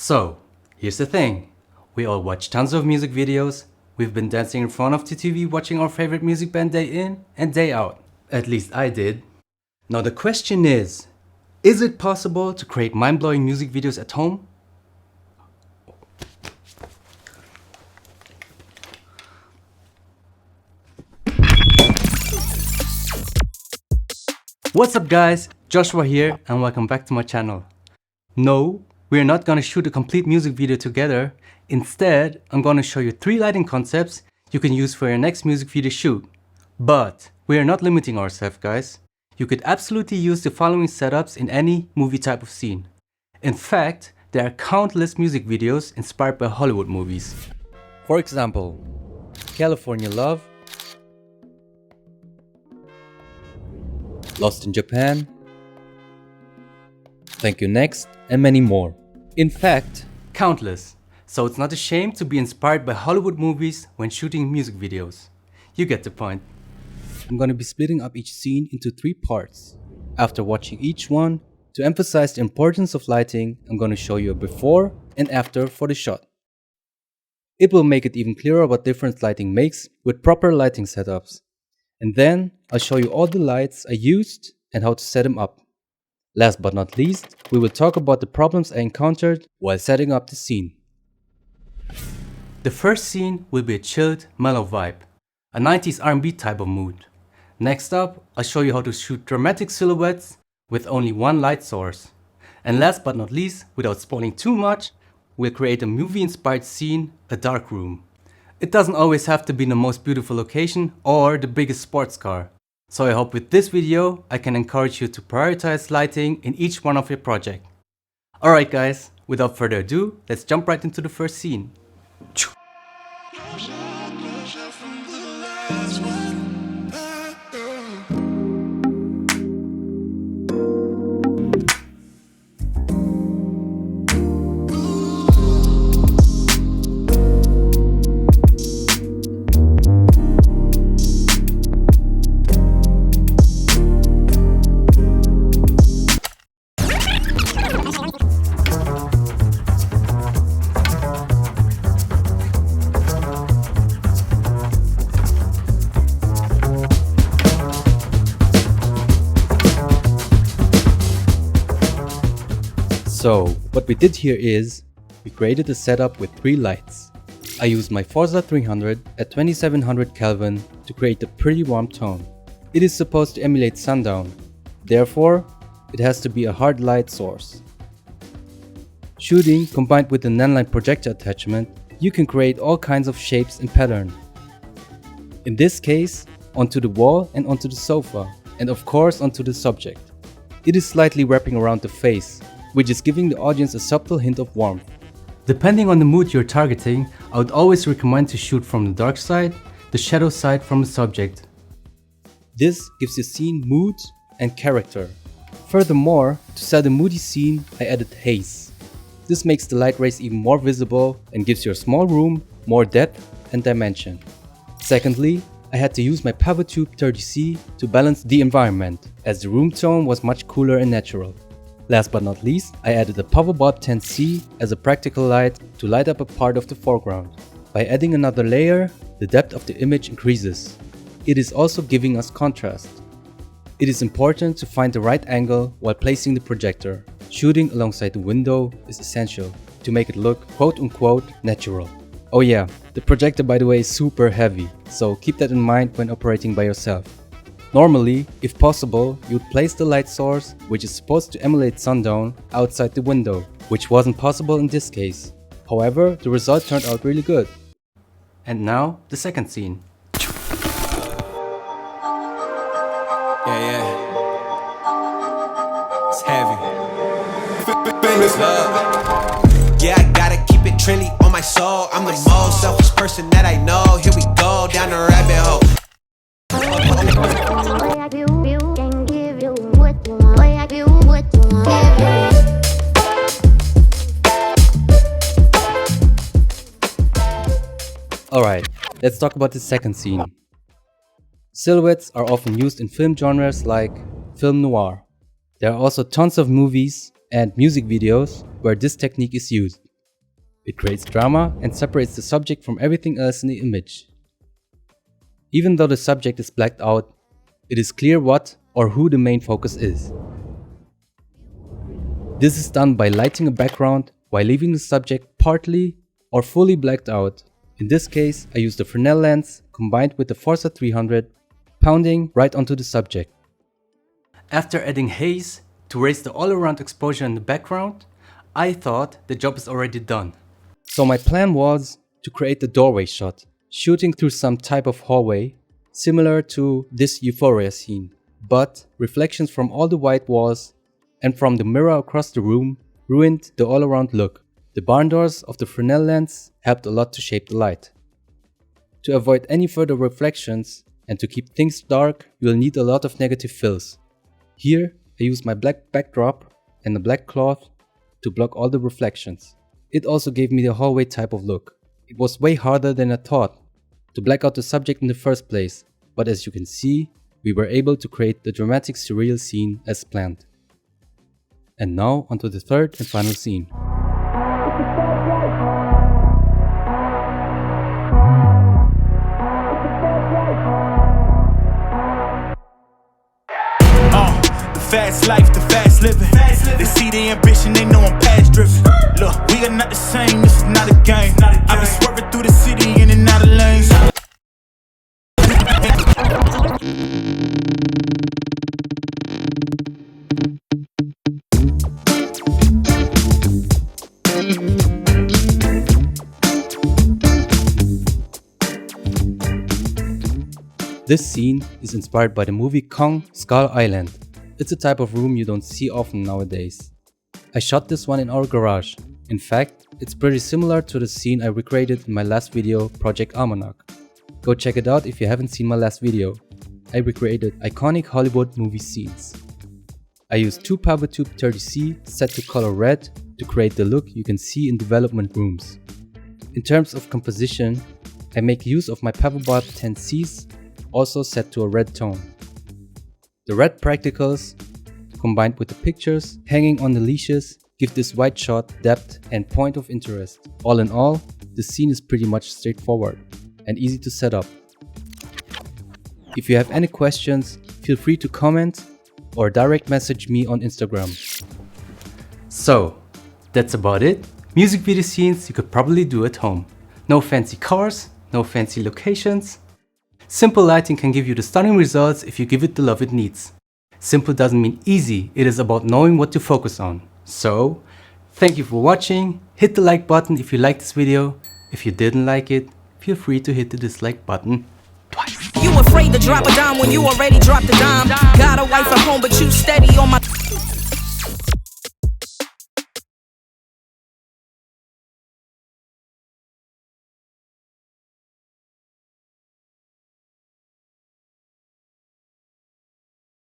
So, here's the thing. We all watch tons of music videos. We've been dancing in front of the TV watching our favorite music band day in and day out. At least I did. Now the question is it possible to create mind-blowing music videos at home? What's up guys, Joshua here and welcome back to my channel. No, we're not gonna shoot a complete music video together. Instead, I'm gonna show you 3 lighting concepts you can use for your next music video shoot. But we are not limiting ourselves guys. You could absolutely use the following setups in any movie type of scene. In fact, there are countless music videos inspired by Hollywood movies. For example, California Love, Lost in Japan, Thank You Next, and many more. In fact, countless. So it's not a shame to be inspired by Hollywood movies when shooting music videos. You get the point. I'm gonna be splitting up each scene into 3 parts. After watching each one, to emphasize the importance of lighting, I'm gonna show you a before and after for the shot. It will make it even clearer what difference lighting makes with proper lighting setups. And then I'll show you all the lights I used and how to set them up. Last but not least, we will talk about the problems I encountered while setting up the scene. The first scene will be a chilled, mellow vibe, a 90s R&B type of mood. Next up, I'll show you how to shoot dramatic silhouettes with only one light source. And last but not least, without spoiling too much, we'll create a movie-inspired scene, a dark room. It doesn't always have to be the most beautiful location or the biggest sports car. So I hope with this video, I can encourage you to prioritize lighting in each one of your projects. Alright guys, without further ado, let's jump right into the first scene. So, what we did here is, we created a setup with 3 lights. I used my Forza 300 at 2700 Kelvin to create a pretty warm tone. It is supposed to emulate sundown, therefore, it has to be a hard light source. Shooting combined with the Nanlite projector attachment, you can create all kinds of shapes and patterns. In this case, onto the wall and onto the sofa, and of course onto the subject. It is slightly wrapping around the face, which is giving the audience a subtle hint of warmth. Depending on the mood you're targeting, I would always recommend to shoot from the dark side, the shadow side from the subject. This gives the scene mood and character. Furthermore, to set a moody scene, I added haze. This makes the light rays even more visible and gives your small room more depth and dimension. Secondly, I had to use my PowerTube 30C to balance the environment, as the room tone was much cooler and natural. Last but not least, I added a PowerBob 10C as a practical light to light up a part of the foreground. By adding another layer, the depth of the image increases. It is also giving us contrast. It is important to find the right angle while placing the projector. Shooting alongside the window is essential to make it look quote-unquote natural. Oh yeah, the projector by the way is super heavy, so keep that in mind when operating by yourself. Normally, if possible, you'd place the light source, which is supposed to emulate sundown, outside the window, which wasn't possible in this case. However, the result turned out really good. And now, the second scene. Yeah. It's heavy. Famous love. Yeah, I gotta keep it trendy on my soul. I'm the most selfish person that I know. Here we go, down the rabbit hole. Alright, let's talk about the second scene. Silhouettes are often used in film genres like film noir. There are also tons of movies and music videos where this technique is used. It creates drama and separates the subject from everything else in the image. Even though the subject is blacked out, it is clear what or who the main focus is. This is done by lighting a background while leaving the subject partly or fully blacked out. In this case, I use the Fresnel lens combined with the Forza 300, pounding right onto the subject. After adding haze to raise the all-around exposure in the background, I thought the job is already done. So my plan was to create the doorway shot, shooting through some type of hallway, similar to this Euphoria scene. But reflections from all the white walls and from the mirror across the room ruined the all-around look. The barn doors of the Fresnel lens helped a lot to shape the light. To avoid any further reflections and to keep things dark, you will need a lot of negative fills. Here I use my black backdrop and a black cloth to block all the reflections. It also gave me the hallway type of look. It was way harder than I thought to black out the subject in the first place, but as you can see, we were able to create the dramatic surreal scene as planned. And now onto the third and final scene. Fast life, the fast living. They see the ambition, they know I'm past driven. Look, we are not the same, this is not a game. I've been swerving through the city in and out of lanes. This scene is inspired by the movie Kong Skull Island. It's a type of room you don't see often nowadays. I shot this one in our garage. In fact, it's pretty similar to the scene I recreated in my last video, Project Almanac. Go check it out if you haven't seen my last video. I recreated iconic Hollywood movie scenes. I used 2 PowerTube 30C set to color red to create the look you can see in development rooms. In terms of composition, I make use of my Pebblebot 10Cs, also set to a red tone. The red practicals, combined with the pictures hanging on the leashes, give this white shot depth and point of interest. All in all, the scene is pretty much straightforward and easy to set up. If you have any questions, feel free to comment or direct message me on Instagram. So, that's about it. Music video scenes you could probably do at home. No fancy cars, no fancy locations. Simple lighting can give you the stunning results if you give it the love it needs. Simple doesn't mean easy, it is about knowing what to focus on. So, thank you for watching, hit the like button if you liked this video. If you didn't like it, feel free to hit the dislike button twice. You afraid to drop a dime when you already dropped a dime. Got a wife at home but